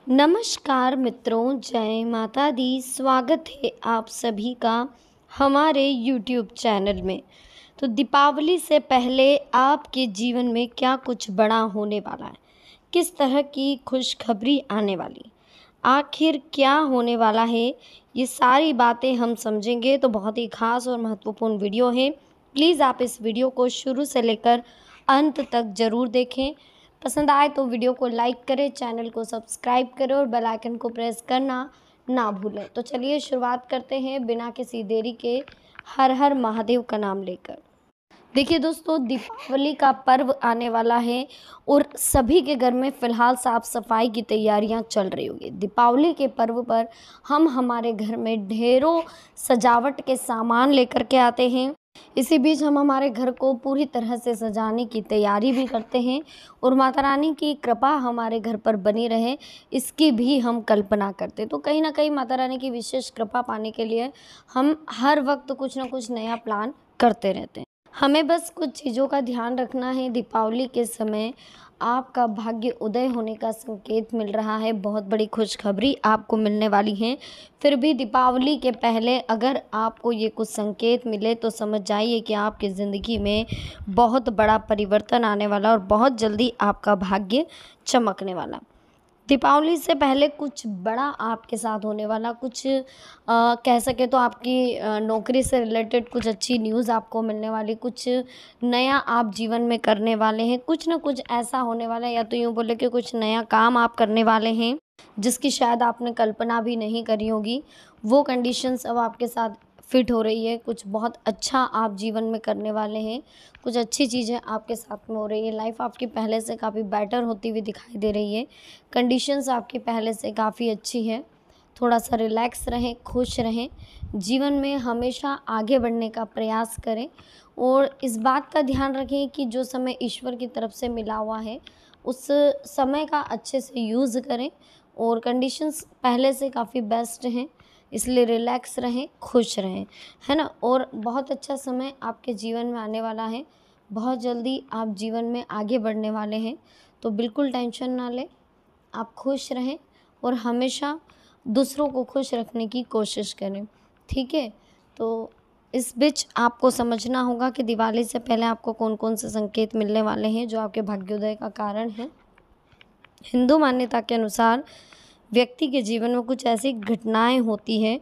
नमस्कार मित्रों, जय माता दी। स्वागत है आप सभी का हमारे YouTube चैनल में। तो दीपावली से पहले आपके जीवन में क्या कुछ बड़ा होने वाला है, किस तरह की खुशखबरी आने वाली, आखिर क्या होने वाला है, ये सारी बातें हम समझेंगे। तो बहुत ही खास और महत्वपूर्ण वीडियो है। प्लीज़ आप इस वीडियो को शुरू से लेकर अंत तक ज़रूर देखें। पसंद आए तो वीडियो को लाइक करें, चैनल को सब्सक्राइब करें और बेल आइकन को प्रेस करना ना भूलें। तो चलिए शुरुआत करते हैं बिना किसी देरी के, हर हर महादेव का नाम लेकर। देखिए दोस्तों, दीपावली का पर्व आने वाला है और सभी के घर में फ़िलहाल साफ़ सफाई की तैयारियां चल रही होगी। दीपावली के पर्व पर हम हमारे घर में ढेरों सजावट के सामान लेकर के आते हैं। इसी बीच हम हमारे घर को पूरी तरह से सजाने की तैयारी भी करते हैं और माता रानी की कृपा हमारे घर पर बनी रहे, इसकी भी हम कल्पना करते हैं। तो कहीं ना कहीं माता रानी की विशेष कृपा पाने के लिए हम हर वक्त कुछ ना कुछ नया प्लान करते रहते हैं। हमें बस कुछ चीज़ों का ध्यान रखना है। दीपावली के समय आपका भाग्य उदय होने का संकेत मिल रहा है, बहुत बड़ी खुशखबरी आपको मिलने वाली है। फिर भी दीपावली के पहले अगर आपको ये कुछ संकेत मिले तो समझ जाइए कि आपकी ज़िंदगी में बहुत बड़ा परिवर्तन आने वाला और बहुत जल्दी आपका भाग्य चमकने वाला। दीपावली से पहले कुछ बड़ा आपके साथ होने वाला, कुछ कह सके तो आपकी नौकरी से रिलेटेड कुछ अच्छी न्यूज़ आपको मिलने वाली, कुछ नया आप जीवन में करने वाले हैं, कुछ ना कुछ ऐसा होने वाला है, या तो यूँ बोले कि कुछ नया काम आप करने वाले हैं जिसकी शायद आपने कल्पना भी नहीं करी होगी। वो कंडीशंस अब आपके साथ फिट हो रही है। कुछ बहुत अच्छा आप जीवन में करने वाले हैं, कुछ अच्छी चीज़ें आपके साथ में हो रही है। लाइफ आपकी पहले से काफ़ी बेटर होती हुई दिखाई दे रही है। कंडीशंस आपकी पहले से काफ़ी अच्छी है। थोड़ा सा रिलैक्स रहें, खुश रहें, जीवन में हमेशा आगे बढ़ने का प्रयास करें और इस बात का ध्यान रखें कि जो समय ईश्वर की तरफ से मिला हुआ है उस समय का अच्छे से यूज़ करें। और कंडीशंस पहले से काफ़ी बेस्ट हैं, इसलिए रिलैक्स रहें, खुश रहें, है ना। और बहुत अच्छा समय आपके जीवन में आने वाला है, बहुत जल्दी आप जीवन में आगे बढ़ने वाले हैं। तो बिल्कुल टेंशन ना लें, आप खुश रहें और हमेशा दूसरों को खुश रखने की कोशिश करें, ठीक है। तो इस बीच आपको समझना होगा कि दिवाली से पहले आपको कौन कौन से संकेत मिलने वाले हैं जो आपके भाग्योदय का कारण है। हिंदू मान्यता के अनुसार व्यक्ति के जीवन में कुछ ऐसी घटनाएं होती हैं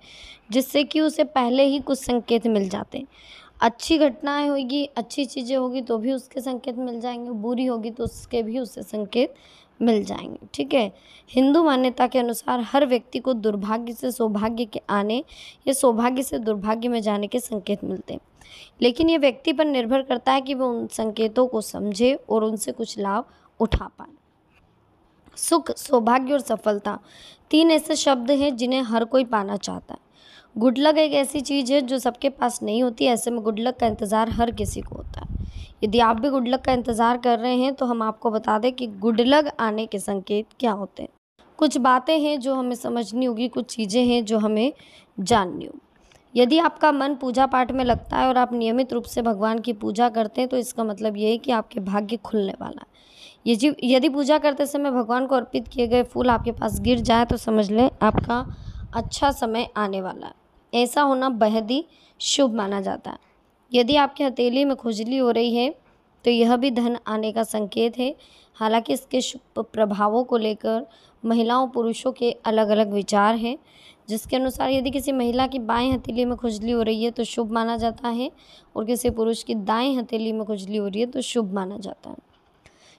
जिससे कि उसे पहले ही कुछ संकेत मिल जाते हैं। अच्छी घटनाएं होगी, अच्छी चीज़ें होगी तो भी उसके संकेत मिल जाएंगे, बुरी होगी तो उसके भी उससे संकेत मिल जाएंगे, ठीक है। हिंदू मान्यता के अनुसार हर व्यक्ति को दुर्भाग्य से सौभाग्य के आने या सौभाग्य से दुर्भाग्य में जाने के संकेत मिलते हैं, लेकिन ये व्यक्ति पर निर्भर करता है कि वो उन संकेतों को समझे और उनसे कुछ लाभ उठा पाए। सुख, सौभाग्य और सफलता, तीन ऐसे शब्द हैं जिन्हें हर कोई पाना चाहता है। गुड लक एक ऐसी चीज़ है जो सबके पास नहीं होती। ऐसे में गुड लक का इंतज़ार हर किसी को होता है। यदि आप भी गुड लक का इंतज़ार कर रहे हैं तो हम आपको बता दें कि गुड लक आने के संकेत क्या होते हैं। कुछ बातें हैं जो हमें समझनी होगी, कुछ चीज़ें हैं जो हमें जाननी होगी। यदि आपका मन पूजा पाठ में लगता है और आप नियमित रूप से भगवान की पूजा करते हैं तो इसका मतलब ये है कि आपके भाग्य खुलने वाला है। यदि पूजा करते समय भगवान को अर्पित किए गए फूल आपके पास गिर जाए तो समझ लें आपका अच्छा समय आने वाला है। ऐसा होना बेहद ही शुभ माना जाता है। यदि आपकी हथेली में खुजली हो रही है तो यह भी धन आने का संकेत है। हालांकि इसके शुभ प्रभावों को लेकर महिलाओं पुरुषों के अलग अलग विचार हैं, जिसके अनुसार यदि किसी महिला की बाएं हथेली में खुजली हो रही है तो शुभ माना जाता है और किसी पुरुष की दाएं हथेली में खुजली हो रही है तो शुभ माना जाता है।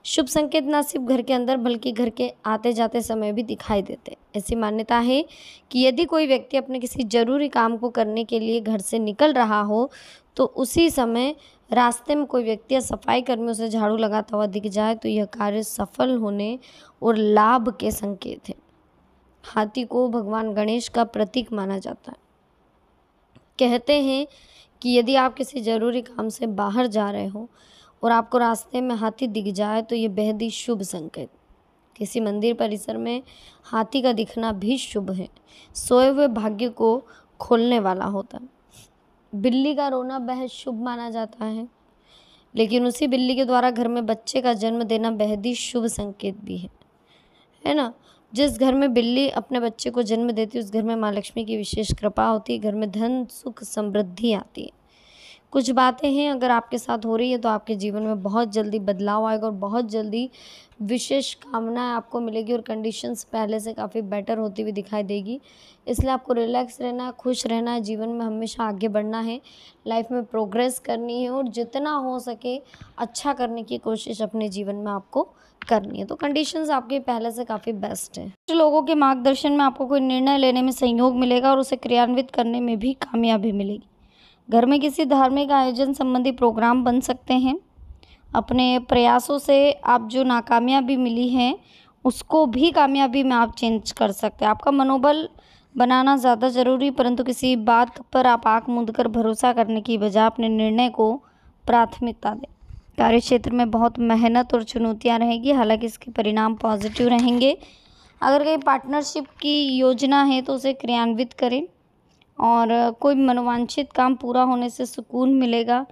शुभ संकेत न सिर्फ घर के अंदर बल्कि घर के आते जाते समय भी दिखाई देते हैं। ऐसी मान्यता है कि यदि कोई व्यक्ति अपने किसी जरूरी काम को करने के लिए घर से निकल रहा हो तो उसी समय रास्ते में कोई व्यक्ति या सफाई कर्मी उसे झाड़ू लगाता हुआ दिख जाए तो यह कार्य सफल होने और लाभ के संकेत है। हाथी को भगवान गणेश का प्रतीक माना जाता है। कहते हैं कि यदि आप किसी ज़रूरी काम से बाहर जा रहे हो और आपको रास्ते में हाथी दिख जाए तो ये बेहद ही शुभ संकेत। किसी मंदिर परिसर में हाथी का दिखना भी शुभ है, सोए हुए भाग्य को खोलने वाला होता है। बिल्ली का रोना बेहद शुभ माना जाता है, लेकिन उसी बिल्ली के द्वारा घर में बच्चे का जन्म देना बेहद ही शुभ संकेत भी है ना। जिस घर में बिल्ली अपने बच्चे को जन्म देती है उस घर में माँ लक्ष्मी की विशेष कृपा होती है, घर में धन सुख समृद्धि आती है। कुछ बातें हैं अगर आपके साथ हो रही है तो आपके जीवन में बहुत जल्दी बदलाव आएगा और बहुत जल्दी विशेष कामनाएं आपको मिलेगी और कंडीशंस पहले से काफ़ी बेटर होती हुई दिखाई देगी। इसलिए आपको रिलैक्स रहना है, खुश रहना है, जीवन में हमेशा आगे बढ़ना है, लाइफ में प्रोग्रेस करनी है और जितना हो सके अच्छा करने की कोशिश अपने जीवन में आपको करनी है। तो कंडीशंस आपके पहले से काफ़ी बेस्ट है। कुछ लोगों के मार्गदर्शन में आपको कोई निर्णय लेने में सहयोग मिलेगा और उसे क्रियान्वित करने में भी कामयाबी मिलेगी। घर में किसी धार्मिक आयोजन संबंधी प्रोग्राम बन सकते हैं। अपने प्रयासों से आप जो नाकामयाबी मिली है उसको भी कामयाबी में आप चेंज कर सकते हैं। आपका मनोबल बनाना ज़्यादा ज़रूरी, परंतु किसी बात पर आप आँख मूंद कर भरोसा करने की बजाय अपने निर्णय को प्राथमिकता दें। कार्यक्षेत्र में बहुत मेहनत और चुनौतियाँ रहेगी, हालांकि इसके परिणाम पॉजिटिव रहेंगे। अगर कहीं पार्टनरशिप की योजना है तो उसे क्रियान्वित करें और कोई मनोवांछित काम पूरा होने से सुकून मिलेगा।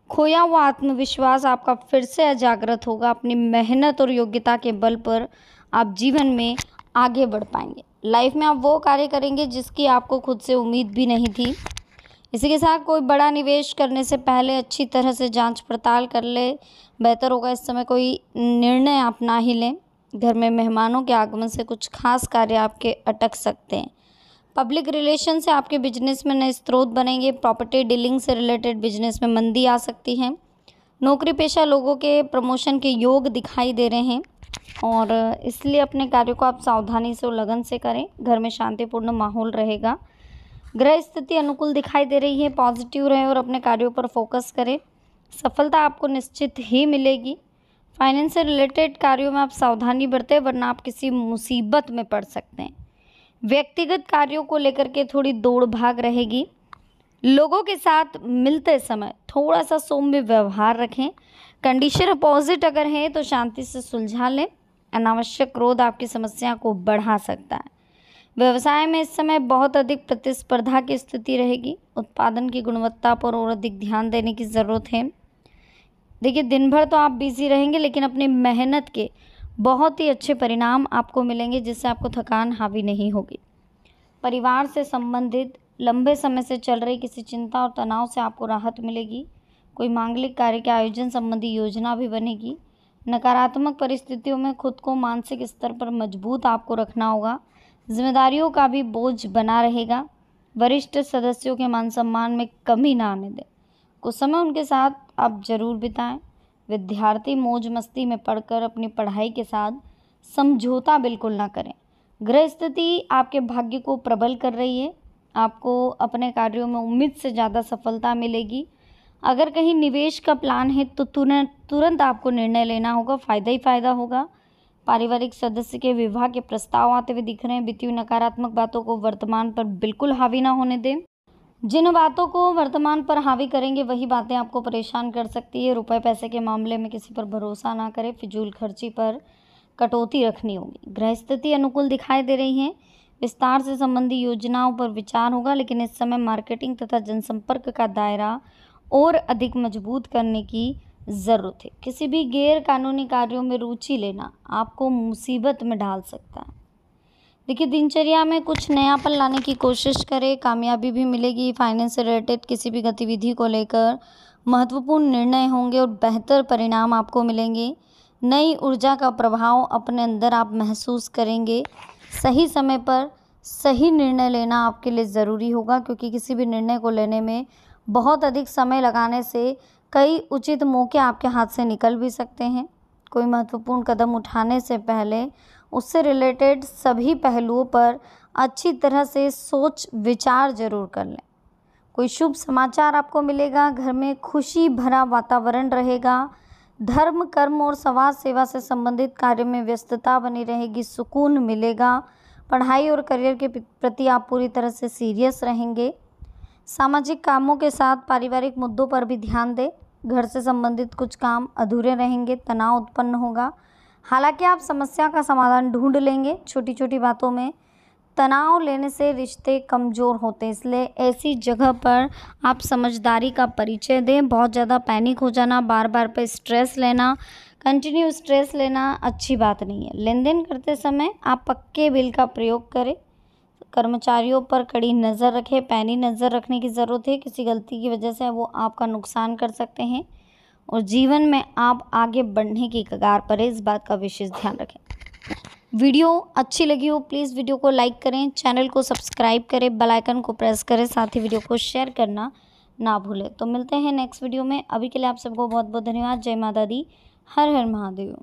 खोया हुआ आत्मविश्वास आपका फिर से जागृत होगा। अपनी मेहनत और योग्यता के बल पर आप जीवन में आगे बढ़ पाएंगे। लाइफ में आप वो कार्य करेंगे जिसकी आपको खुद से उम्मीद भी नहीं थी। इसी के साथ कोई बड़ा निवेश करने से पहले अच्छी तरह से जांच पड़ताल कर ले, बेहतर होगा इस समय कोई निर्णय आप ना ही लें। घर में मेहमानों के आगमन से कुछ खास कार्य आपके अटक सकते हैं। पब्लिक रिलेशन से आपके बिजनेस में नए स्रोत बनेंगे। प्रॉपर्टी डीलिंग से रिलेटेड बिजनेस में मंदी आ सकती है। नौकरी पेशा लोगों के प्रमोशन के योग दिखाई दे रहे हैं और इसलिए अपने कार्यों को आप सावधानी से और लगन से करें। घर में शांतिपूर्ण माहौल रहेगा। ग्रह स्थिति अनुकूल दिखाई दे रही है। पॉजिटिव रहें और अपने कार्यों पर फोकस करें। सफलता आपको निश्चित ही मिलेगी। फाइनेंस से रिलेटेड कार्यों में आप सावधानी बरतें वरना आप किसी मुसीबत में पड़ सकते हैं। व्यक्तिगत कार्यों को लेकर के थोड़ी दौड़ भाग रहेगी। लोगों के साथ मिलते समय थोड़ा सा सौम्य व्यवहार रखें। कंडीशन अपोजिट अगर है तो शांति से सुलझा लें। अनावश्यक क्रोध आपकी समस्या को बढ़ा सकता है। व्यवसाय में इस समय बहुत अधिक प्रतिस्पर्धा की स्थिति रहेगी। उत्पादन की गुणवत्ता पर और अधिक ध्यान देने की ज़रूरत है। देखिए, दिन भर तो आप बिजी रहेंगे लेकिन अपनी मेहनत के बहुत ही अच्छे परिणाम आपको मिलेंगे जिससे आपको थकान हावी नहीं होगी। परिवार से संबंधित लंबे समय से चल रही किसी चिंता और तनाव से आपको राहत मिलेगी। कोई मांगलिक कार्य के आयोजन संबंधी योजना भी बनेगी। नकारात्मक परिस्थितियों में खुद को मानसिक स्तर पर मजबूत आपको रखना होगा। जिम्मेदारियों का भी बोझ बना रहेगा। वरिष्ठ सदस्यों के मान सम्मान में कमी ना आने दें। कुछ समय उनके साथ आप जरूर बिताएं। विद्यार्थी मौज मस्ती में पढ़कर अपनी पढ़ाई के साथ समझौता बिल्कुल ना करें। ग्रह स्थिति आपके भाग्य को प्रबल कर रही है। आपको अपने कार्यों में उम्मीद से ज़्यादा सफलता मिलेगी। अगर कहीं निवेश का प्लान है तो तुरंत आपको निर्णय लेना होगा, फ़ायदा ही फ़ायदा होगा। पारिवारिक सदस्य के विवाह के प्रस्ताव आते हुए दिख रहे हैं। बीती हुई नकारात्मक बातों को वर्तमान पर बिल्कुल हावी ना होने दें। जिन बातों को वर्तमान पर हावी करेंगे वही बातें आपको परेशान कर सकती है। रुपए पैसे के मामले में किसी पर भरोसा ना करें। फिजूल खर्ची पर कटौती रखनी होगी। ग्रह स्थिति अनुकूल दिखाई दे रही है। विस्तार से संबंधी योजनाओं पर विचार होगा, लेकिन इस समय मार्केटिंग तथा जनसंपर्क का दायरा और अधिक मजबूत करने की ज़रूरत है। किसी भी गैर कानूनी कार्यों में रुचि लेना आपको मुसीबत में डाल सकता है। देखिए, दिनचर्या में कुछ नयापन लाने की कोशिश करें, कामयाबी भी मिलेगी। फाइनेंस से रिलेटेड किसी भी गतिविधि को लेकर महत्वपूर्ण निर्णय होंगे और बेहतर परिणाम आपको मिलेंगे। नई ऊर्जा का प्रभाव अपने अंदर आप महसूस करेंगे। सही समय पर सही निर्णय लेना आपके लिए ज़रूरी होगा, क्योंकि किसी भी निर्णय को लेने में बहुत अधिक समय लगाने से कई उचित मौके आपके हाथ से निकल भी सकते हैं। कोई महत्वपूर्ण कदम उठाने से पहले उससे रिलेटेड सभी पहलुओं पर अच्छी तरह से सोच विचार जरूर कर लें। कोई शुभ समाचार आपको मिलेगा। घर में खुशी भरा वातावरण रहेगा। धर्म कर्म और समाज सेवा से संबंधित कार्य में व्यस्तता बनी रहेगी। सुकून मिलेगा। पढ़ाई और करियर के प्रति आप पूरी तरह से सीरियस रहेंगे। सामाजिक कामों के साथ पारिवारिक मुद्दों पर भी ध्यान दें। घर से संबंधित कुछ काम अधूरे रहेंगे। तनाव उत्पन्न होगा। हालांकि आप समस्या का समाधान ढूंढ लेंगे। छोटी छोटी बातों में तनाव लेने से रिश्ते कमज़ोर होते हैं, इसलिए ऐसी जगह पर आप समझदारी का परिचय दें। बहुत ज़्यादा पैनिक हो जाना, बार बार पे स्ट्रेस लेना कंटिन्यू स्ट्रेस लेना अच्छी बात नहीं है। लेन देन करते समय आप पक्के बिल का प्रयोग करें। कर्मचारियों पर कड़ी नज़र रखें, पैनी नज़र रखने की ज़रूरत है। किसी गलती की वजह से वो आपका नुकसान कर सकते हैं और जीवन में आप आगे बढ़ने की कगार पर है, इस बात का विशेष ध्यान रखें। वीडियो अच्छी लगी हो प्लीज़ वीडियो को लाइक करें, चैनल को सब्सक्राइब करें, बेल आइकन को प्रेस करें, साथ ही वीडियो को शेयर करना ना भूलें। तो मिलते हैं नेक्स्ट वीडियो में। अभी के लिए आप सबको बहुत बहुत धन्यवाद। जय माता दी, हर हर महादेव।